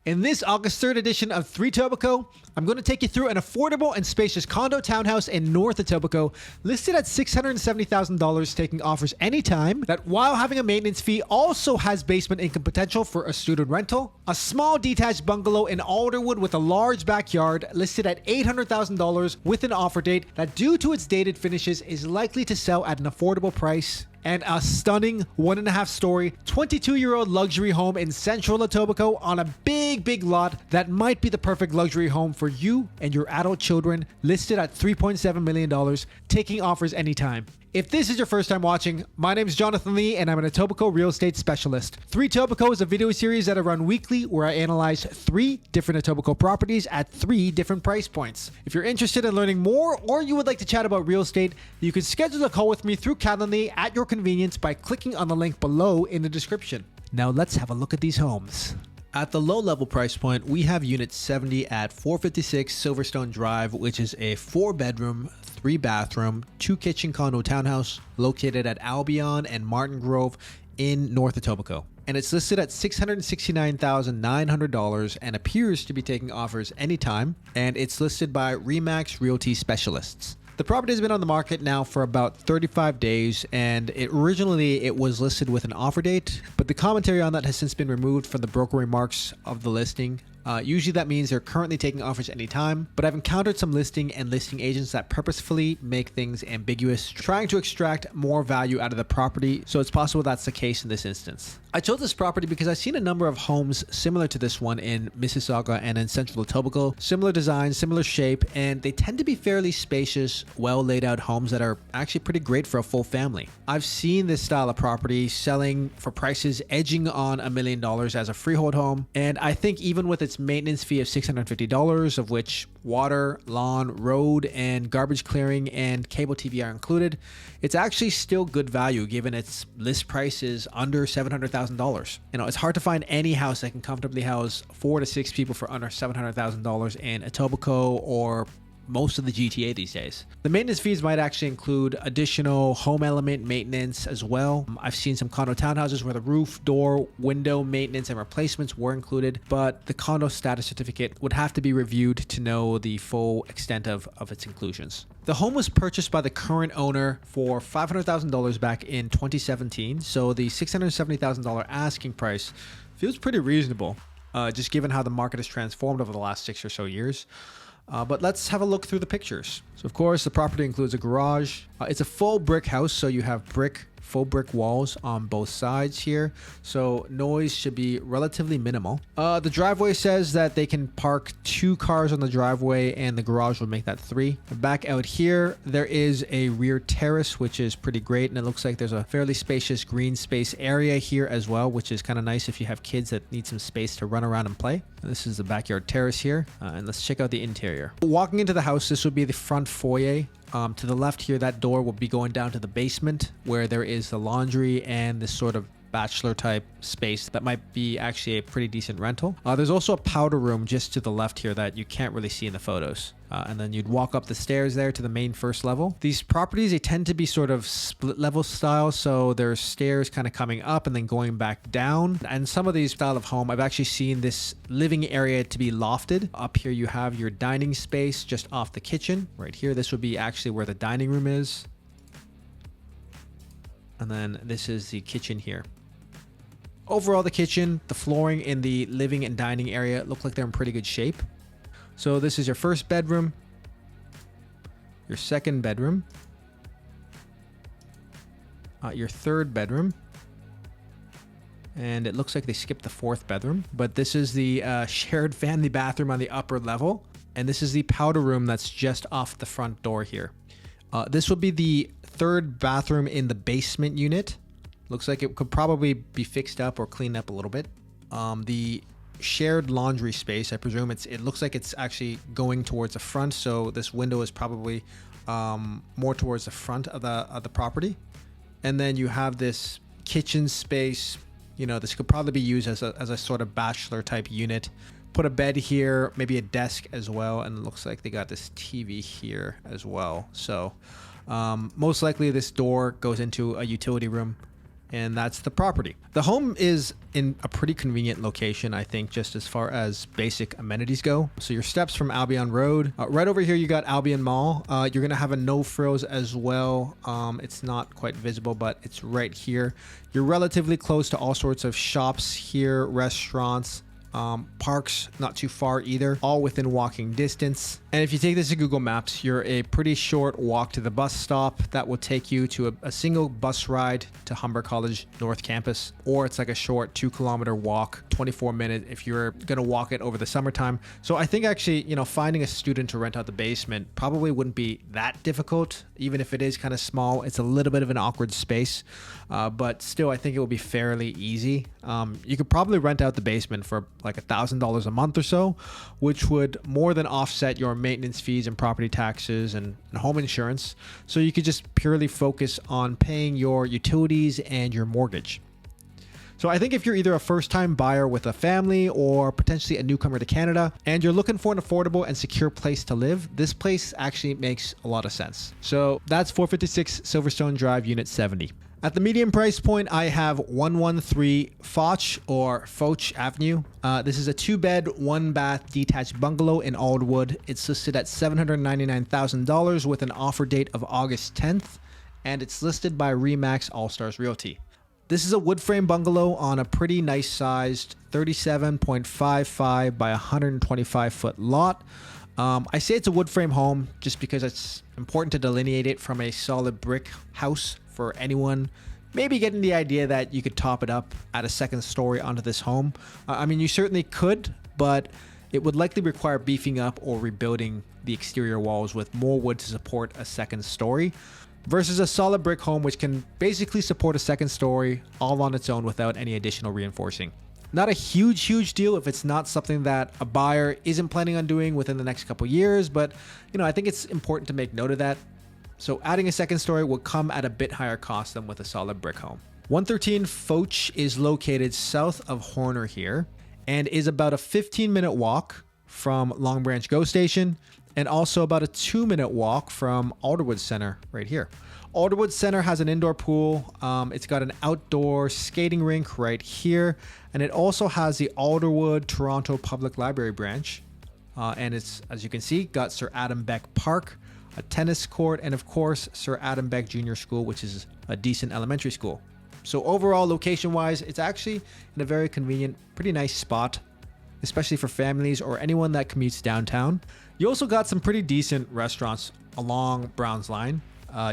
In this August 3rd edition of 3 Etobicoke, I'm going to take you through an affordable and spacious condo townhouse in North Etobicoke, listed at $670,000, taking offers anytime, that while having a maintenance fee also has basement income potential for a student rental. A small detached bungalow in Alderwood with a large backyard, listed at $800,000 with an offer date that, due to its dated finishes, is likely to sell at an affordable price. And a stunning 1.5-story, 22-year-old luxury home in central Etobicoke on a big lot that might be the perfect luxury home for you and your adult children, listed at $3.7 million, taking offers anytime. If this is your first time watching, my name is Jonathan Lee and I'm an Etobicoke real estate specialist. 3 Etobicoke is a video series that I run weekly where I analyze 3 different Etobicoke properties at 3 different price points. If you're interested in learning more or you would like to chat about real estate, you can schedule a call with me through Calendly at your convenience by clicking on the link below in the description. Now let's have a look at these homes. At the low level price point, we have Unit 70 at 456 Silverstone Drive, which is a 4-bedroom, 3-bathroom, 2-kitchen condo townhouse located at Albion and Martin Grove in North Etobicoke. And it's listed at $669,900 and appears to be taking offers anytime. And it's listed by Remax Realty Specialists. The property has been on the market now for about 35 days, and originally it was listed with an offer date, but the commentary on that has since been removed from the broker remarks of the listing. Usually that means they're currently taking offers anytime, but I've encountered some listing and listing agents that purposefully make things ambiguous, trying to extract more value out of the property, so it's possible that's the case in this instance. I chose this property because I've seen a number of homes similar to this one in Mississauga and in central Etobicoke, similar design, similar shape, and they tend to be fairly spacious, well laid out homes that are actually pretty great for a full family. I've seen this style of property selling for prices edging on $1 million as a freehold home, and I think even with its maintenance fee of $650, of which water, lawn, road, and garbage clearing and cable TV are included, it's actually still good value given its list price is under $700,000. You know, it's hard to find any house that can comfortably house 4 to 6 people for under $700,000 in Etobicoke or most of the GTA these days. The maintenance fees might actually include additional home element maintenance as well. I've seen some condo townhouses where the roof, door, window maintenance and replacements were included, but the condo status certificate would have to be reviewed to know the full extent of its inclusions. The home was purchased by the current owner for $500,000 back in 2017, so the $670,000 asking price feels pretty reasonable, just given how the market has transformed over the last 6 or so years. But let's have a look through the pictures. So of course, the property includes a garage. It's a full brick house, so you have full brick walls on both sides here. So noise should be relatively minimal. The driveway says that they can park 2 cars on the driveway and the garage will make that 3. Back out here, there is a rear terrace, which is pretty great. And it looks like there's a fairly spacious green space area here as well, which is kind of nice if you have kids that need some space to run around and play. And this is the backyard terrace here. And let's check out the interior. Walking into the house, this would be the front foyer. To the left here, that door will be going down to the basement where there is the laundry and this sort of bachelor type space that might be actually a pretty decent rental. There's also a powder room just to the left here that you can't really see in the photos. And then you'd walk up the stairs there to the main first level. These properties, they tend to be sort of split level style. So there's stairs kind of coming up and then going back down. And some of these style of home, I've actually seen this living area to be lofted. Up here, you have your dining space just off the kitchen. Right here, this would be actually where the dining room is. And then this is the kitchen here. Overall, the kitchen, the flooring in the living and dining area look like they're in pretty good shape. So this is your first bedroom, your second bedroom, your third bedroom, and it looks like they skipped the 4th bedroom, but this is the shared family bathroom on the upper level, and this is the powder room that's just off the front door here. This will be the 3rd bathroom in the basement unit. Looks like it could probably be fixed up or cleaned up a little bit. The shared laundry space, I presume it looks like it's actually going towards the front, so this window is probably more towards the front of the property. And then you have this kitchen space. You know, this could probably be used as a sort of bachelor type unit. Put a bed here, maybe a desk as well, and it looks like they got this TV here as well. So most likely this door goes into a utility room. and that's the property. The home is in a pretty convenient location, I think, just as far as basic amenities go. So your steps from Albion Road. Right over here, you got Albion Mall. You're going to have a no frills as well. It's not quite visible, but it's right here. You're relatively close to all sorts of shops here, restaurants, parks not too far either, all within walking distance. And if you take this to Google Maps, you're a pretty short walk to the bus stop that will take you to a single bus ride to Humber College North Campus, or it's like a short 2-kilometer walk, 24-minute if you're gonna walk it over the summertime. So I think actually, finding a student to rent out the basement probably wouldn't be that difficult. Even if it is kind of small, it's a little bit of an awkward space, but still I think it will be fairly easy. You could probably rent out the basement for like $1,000 a month or so, which would more than offset your maintenance fees and property taxes and home insurance. So you could just purely focus on paying your utilities and your mortgage. So I think if you're either a first-time buyer with a family or potentially a newcomer to Canada and you're looking for an affordable and secure place to live, this place actually makes a lot of sense. So that's 456 Silverstone Drive, Unit 70. At the medium price point, I have 113 Foch or Foch Avenue. This is a 2-bed, 1-bath detached bungalow in Warwood. It's listed at $799,000 with an offer date of August 10th, and it's listed by RE/MAX All Stars Realty. This is a wood frame bungalow on a pretty nice sized 37.55 by 125 foot lot. I say it's a wood frame home just because it's important to delineate it from a solid brick house for anyone maybe getting the idea that you could top it up at a second story onto this home. I mean, you certainly could, but it would likely require beefing up or rebuilding the exterior walls with more wood to support a second story, versus a solid brick home which can basically support a second story all on its own without any additional reinforcing. Not a huge deal if it's not something that a buyer isn't planning on doing within the next couple years, but I think it's important to make note of that. So adding a second story will come at a bit higher cost than with a solid brick home. 113 Foch is located south of Horner here and is about a 15-minute walk from Long Branch GO Station and also about a 2-minute walk from Alderwood Center right here. Alderwood Center has an indoor pool. It's got an outdoor skating rink right here, and it also has the Alderwood Toronto Public Library branch. And it's, as you can see, got Sir Adam Beck Park, a tennis court, and of course, Sir Adam Beck Junior School, which is a decent elementary school. So overall, location-wise, it's actually in a very convenient, pretty nice spot, especially for families or anyone that commutes downtown. You also got some pretty decent restaurants along Brown's Line.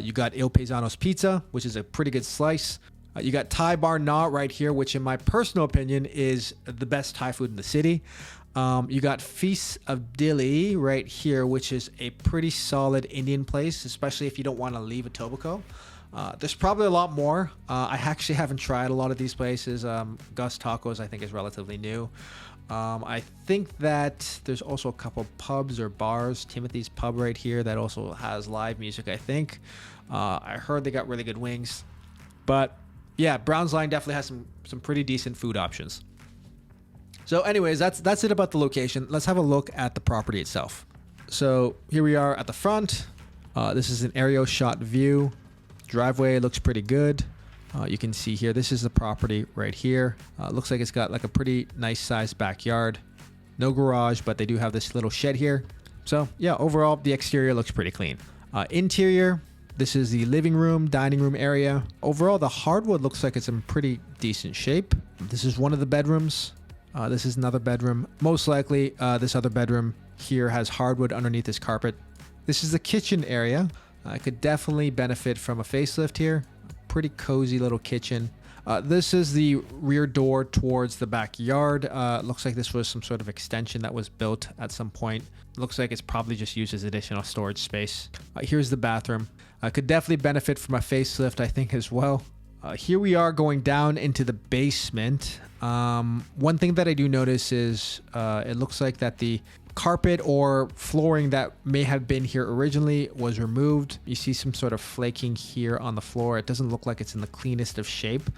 You got Il Paesano's Pizza, which is a pretty good slice. You got Thai Bar Na right here, which in my personal opinion is the best Thai food in the city. You got Feast of Dili right here, which is a pretty solid Indian place, especially if you don't want to leave Etobicoke. There's probably a lot more. I actually haven't tried a lot of these places. Gus Tacos, I think, is relatively new. I think that there's also a couple pubs or bars. Timothy's Pub right here that also has live music, I think. I heard they got really good wings. But yeah, Brown's Line definitely has some pretty decent food options. So anyways, that's it about the location. Let's have a look at the property itself. So here we are at the front. This is an aerial shot view. Driveway looks pretty good. You can see here, this is the property right here. Looks like it's got like a pretty nice sized backyard. No garage, but they do have this little shed here. So yeah, overall, the exterior looks pretty clean. Interior, this is the living room, dining room area. Overall, the hardwood looks like it's in pretty decent shape. This is one of the bedrooms. This is another bedroom. Most likely, this other bedroom here has hardwood underneath this carpet. This is the kitchen area. Could definitely benefit from a facelift here. Pretty cozy little kitchen. This is the rear door towards the backyard. Looks like this was some sort of extension that was built at some point. Looks like it's probably just used as additional storage space. Here's the bathroom. Could definitely benefit from a facelift, I think, as well. Here we are going down into the basement. One thing that I do notice is it looks like that the carpet or flooring that may have been here originally was removed. You see some sort of flaking here on the floor. It doesn't look like it's in the cleanest of shape.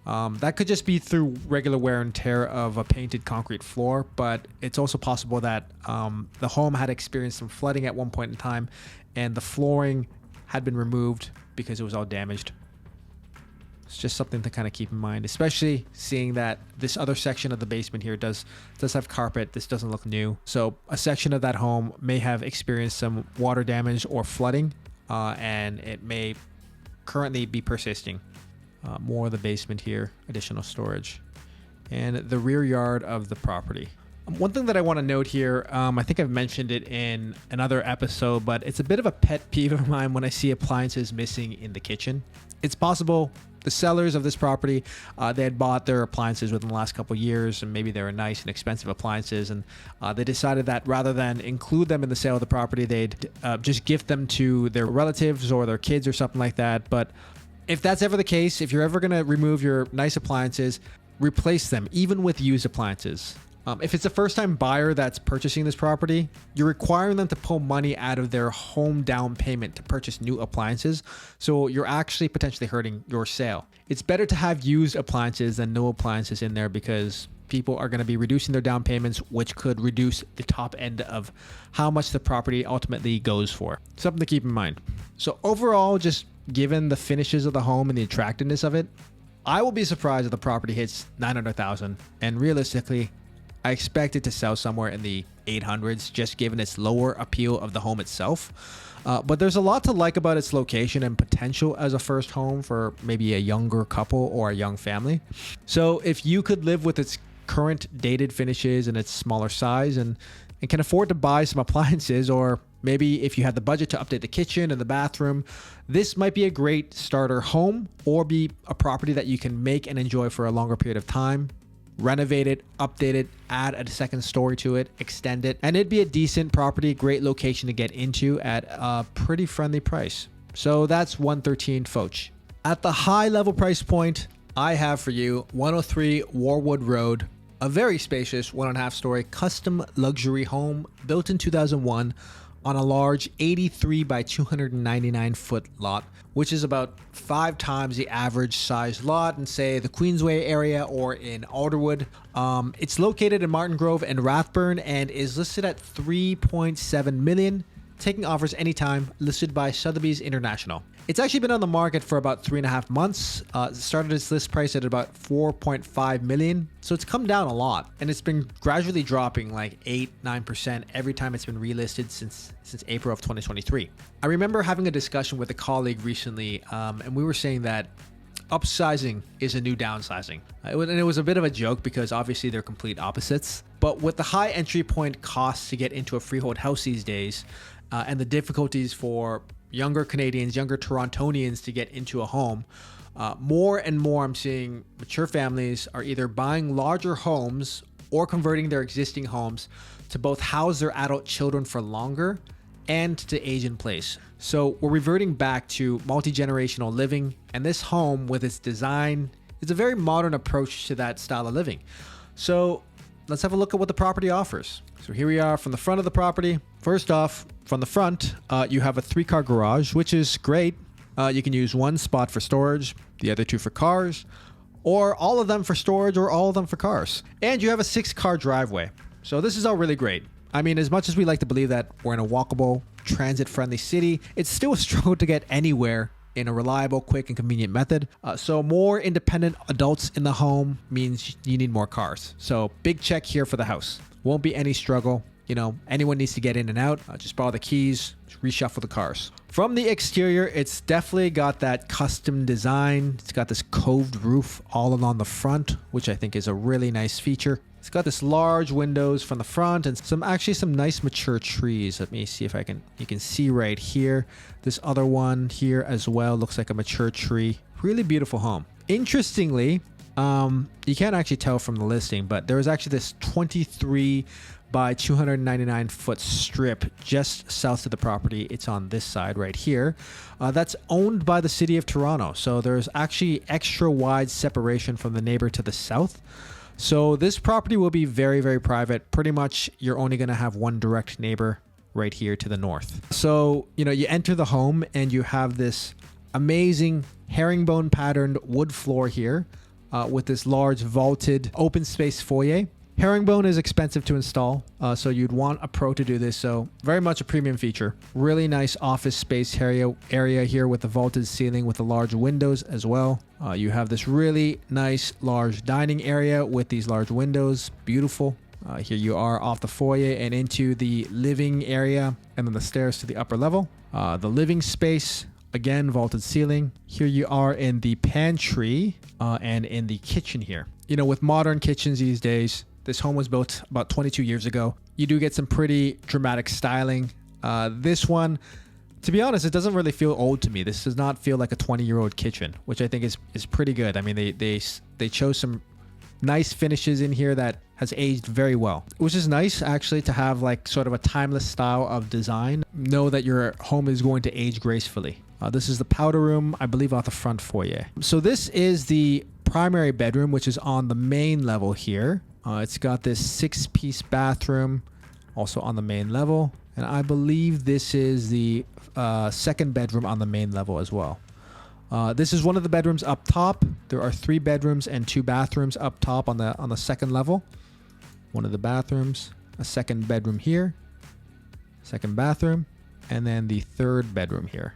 That could just be through regular wear and tear of a painted concrete floor, but it's also possible that the home had experienced some flooding at one point in time and the flooring had been removed because it was all damaged. It's just something to kind of keep in mind, especially seeing that this other section of the basement here does have carpet. This doesn't look new. So a section of that home may have experienced some water damage or flooding, and it may currently be persisting. More of the basement here, additional storage, and the rear yard of the property. One thing that I want to note here, I think I've mentioned it in another episode, but it's a bit of a pet peeve of mine when I see appliances missing in the kitchen. It's possible the sellers of this property, they had bought their appliances within the last couple of years, and maybe they were nice and expensive appliances, and they decided that rather than include them in the sale of the property, they'd just gift them to their relatives or their kids or something like that. But if that's ever the case, if you're ever going to remove your nice appliances, replace them, even with used appliances. If it's a first-time buyer that's purchasing this property, you're requiring them to pull money out of their home down payment to purchase new appliances, so you're actually potentially hurting your sale. It's better to have used appliances than no appliances in there, because people are going to be reducing their down payments, which could reduce the top end of how much the property ultimately goes for. Something to keep in mind. So overall, just given the finishes of the home and the attractiveness of it, I will be surprised if the property hits $900,000, and realistically, I expect it to sell somewhere in the 800s, just given its lower appeal of the home itself. But there's a lot to like about its location and potential as a first home for maybe a younger couple or a young family. So if you could live with its current dated finishes and its smaller size and can afford to buy some appliances, or maybe if you had the budget to update the kitchen and the bathroom, this might be a great starter home, or be a property that you can make and enjoy for a longer period of time. Renovate it, update it, add a second story to it, extend it, and it'd be a decent property, great location to get into at a pretty friendly price. So that's 113 Foch. At the high level price point, I have for you 103 Warwood Rd, a very spacious 1.5 story custom luxury home built in 2001 on a large 83 by 299 foot lot, which is about 5 times the average size lot in, say, the Queensway area or in Alderwood. It's located in Martin Grove and Rathburn and is listed at $3.7 million, taking offers anytime, listed by Sotheby's International. It's actually been on the market for about 3.5 months. It started its list price at about $4.5 million. So it's come down a lot, and it's been gradually dropping like 8-9% every time it's been relisted since April of 2023. I remember having a discussion with a colleague recently, and we were saying that upsizing is a new downsizing. And it was a bit of a joke because obviously they're complete opposites. But with the high entry point costs to get into a freehold house these days, and the difficulties for younger Canadians, younger Torontonians to get into a home, more and more I'm seeing mature families are either buying larger homes or converting their existing homes to both house their adult children for longer and to age in place. So we're reverting back to multi-generational living, and this home with its design is a very modern approach to that style of living. So let's have a look at what the property offers. So here we are from the front of the property. First off, from the front, you have a 3-car garage, which is great. You can use one spot for storage, the other 2 for cars, or all of them for storage, or all of them for cars. And you have a 6-car driveway. So this is all really great. I mean, as much as we like to believe that we're in a walkable, transit-friendly city, it's still a struggle to get anywhere in a reliable, quick, and convenient method. So more independent adults in the home means you need more cars. So big check here for the house. Won't be any struggle. You know, anyone needs to get in and out. Just borrow the keys, reshuffle the cars. From the exterior, it's definitely got that custom design. It's got this coved roof all along the front, which I think is a really nice feature. It's got this large windows from the front and some nice mature trees. Let me see if you can see right here. This other one here as well looks like a mature tree. Really beautiful home. Interestingly, you can't actually tell from the listing, but there is actually this 23 by 299 foot strip just south of the property. It's on this side right here. That's owned by the city of Toronto. So there's actually extra wide separation from the neighbor to the south. So this property will be very, very private. Pretty much you're only going to have one direct neighbor right here to the north. So, you know, you enter the home and you have this amazing herringbone patterned wood floor here with this large vaulted open space foyer. Herringbone is expensive to install, so you'd want a pro to do this. So very much a premium feature. Really nice office space area here with the vaulted ceiling with the large windows as well. You have this really nice large dining area with these large windows. Beautiful. Here you are off the foyer and into the living area, and then the stairs to the upper level. The living space, again, vaulted ceiling. Here you are in the pantry and in the kitchen here. You know, with modern kitchens these days, this home was built about 22 years ago. You do get some pretty dramatic styling. This one, to be honest, it doesn't really feel old to me. This does not feel like a 20-year-old kitchen, which I think is pretty good. I mean, they chose some nice finishes in here that has aged very well, which is nice actually to have like sort of a timeless style of design. Know that your home is going to age gracefully. This is the powder room, I believe, off the front foyer. So this is the primary bedroom, which is on the main level here. It's got this 6-piece bathroom also on the main level. And I believe this is the second bedroom on the main level as well. This is one of the bedrooms up top. There are 3 bedrooms and 2 bathrooms up top on the second level. One of the bathrooms, a second bedroom here, second bathroom, and then the third bedroom here.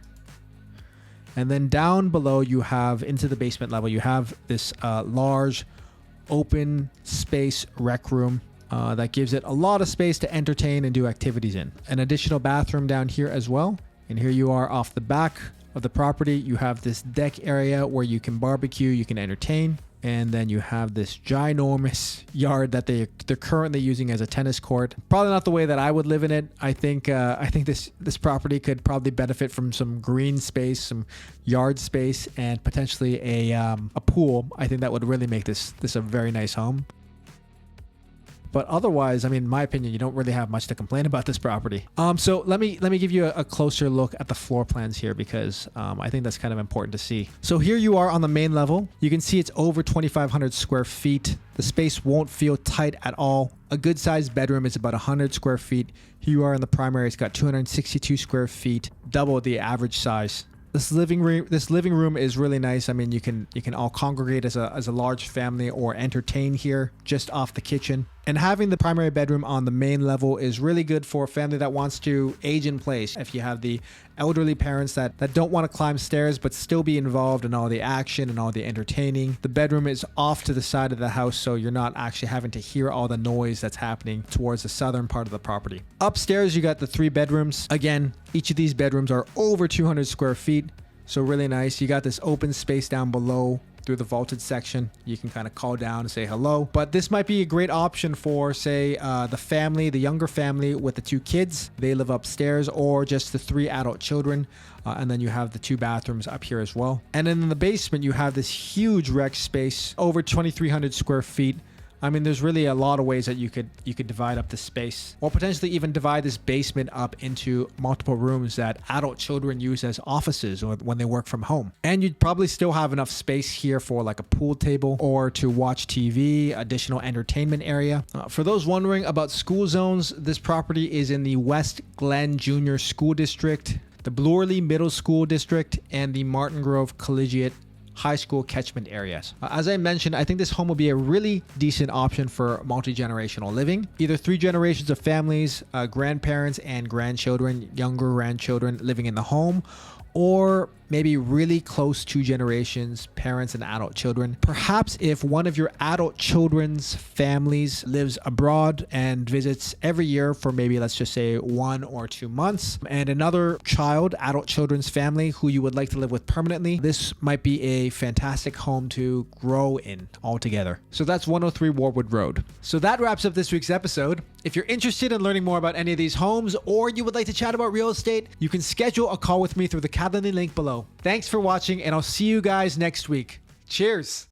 And then down below you have, into the basement level, you have this large open space rec room that gives it a lot of space to entertain and do activities in. An additional bathroom down here as well. And here you are off the back of the property. You have this deck area where you can barbecue, you can entertain. And then you have this ginormous yard that they're currently using as a tennis court. Probably not the way that I would live in it. I think this property could probably benefit from some green space, some yard space, and potentially a pool. I think that would really make this a very nice home. But otherwise, I mean, in my opinion, you don't really have much to complain about this property. So let me give you a closer look at the floor plans here, because I think that's kind of important to see. So here you are on the main level. You can see it's over 2,500 square feet. The space won't feel tight at all. A good sized bedroom is about 100 square feet. Here you are in the primary. It's got 262 square feet, double the average size. This living room is really nice. I mean, you can all congregate as a large family or entertain here just off the kitchen. And having the primary bedroom on the main level is really good for a family that wants to age in place. If you have the elderly parents that don't want to climb stairs but still be involved in all the action and all the entertaining. The bedroom is off to the side of the house, so you're not actually having to hear all the noise that's happening towards the southern part of the property. Upstairs, you got the 3 bedrooms. Again, each of these bedrooms are over 200 square feet, so really nice. You got this open space down below through the vaulted section. You can kind of call down and say hello. But this might be a great option for, say, the younger family with the 2 kids. They live upstairs, or just the 3 adult children. And then you have the 2 bathrooms up here as well. And then in the basement, you have this huge rec space, over 2,300 square feet. I mean, there's really a lot of ways that you could divide up the space, or potentially even divide this basement up into multiple rooms that adult children use as offices or when they work from home. And you'd probably still have enough space here for like a pool table or to watch TV, additional entertainment area. For those wondering about school zones, this property is in the West Glen Junior School District, the Bloorley Middle School District, and the Martin Grove Collegiate High School catchment areas. As I mentioned, I think this home will be a really decent option for multi-generational living. Either 3 generations of families, grandparents and grandchildren, younger grandchildren living in the home, or maybe really close 2 generations, parents and adult children. Perhaps if one of your adult children's families lives abroad and visits every year for maybe, let's just say, 1 or 2 months, and another adult children's family who you would like to live with permanently, this might be a fantastic home to grow in altogether. So that's 103 Warwood Road. So that wraps up this week's episode. If you're interested in learning more about any of these homes, or you would like to chat about real estate, you can schedule a call with me through the Calendly link below. Thanks for watching, and I'll see you guys next week. Cheers.